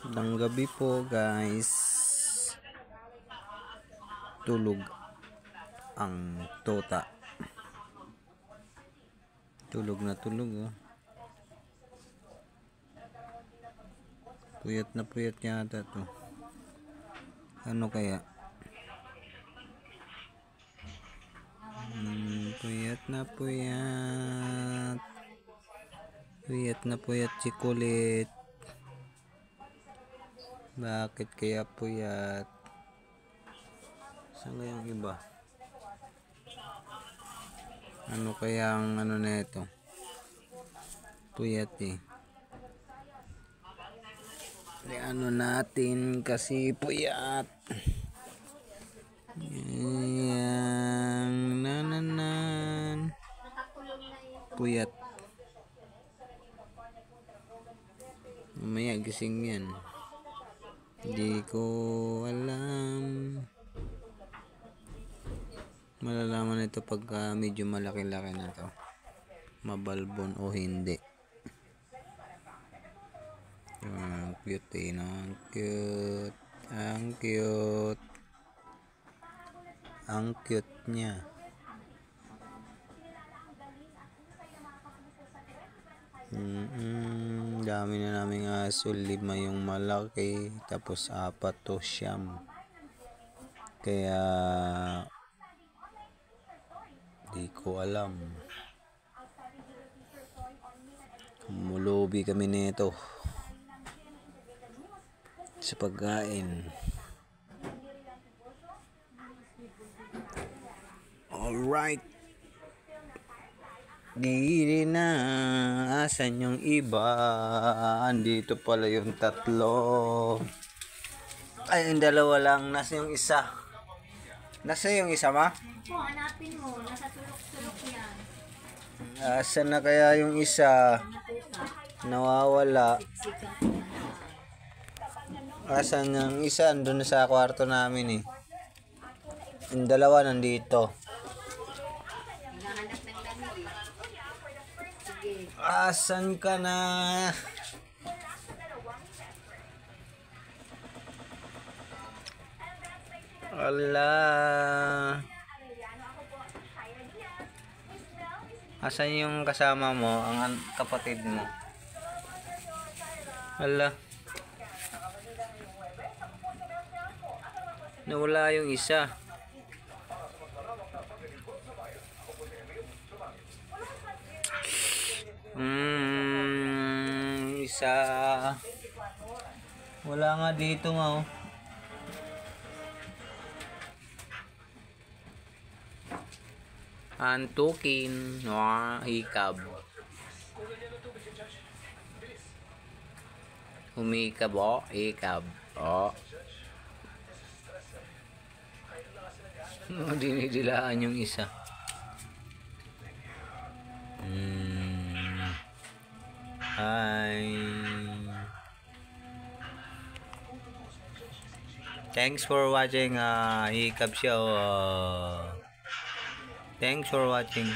Ng gabi po guys, tulog ang tota. Tulog na tulog oh. Puyat na puyat yata to. Ano kaya? Puyat na puyat. Puyat na puyat si kulit. Bakit kaya puyat? Saan kaya ang iba? Ano kaya ang ano na ito? Puyat eh. Ano natin kasi puyat. Yang nananan. Puyat. Mamaya gising yan. Hindi ko alam. Malalaman ito pagka medyo malaki-laki na to. Mabalbon o hindi. Ang cute eh, no? Ang cute. Ang cute. Ang cute niya. Dami na naming aso. 5 yung malaki. Tapos 4 to siyam. Kaya di ko alam. Mulubi kami nito sa pagkain. Alright. Di na. Asan yung iba? Andito pala yung 3. Ay, yung 2 lang. Nasa yung isa? Nasa yung isa, ma? Oo, hanapin mo. Nasa sulok-sulok yan. Asan na kaya yung isa? Nawawala. Asan yung isa? Andun na sa kwarto namin eh. Yung 2 nandito. Hinahanap ng lamig eh. Sige. Asan ka na? Ala. Asan yung kasama mo? Ang kapatid mo? Ala. Nawala yung isa. Isa. Wala nga dito nga oh. Antukin. Hikab. Humikab oh. Hikab. Oh. Dinidilaan yung isa. Hi. Thanks for watching. Hikab siya. Thanks for watching.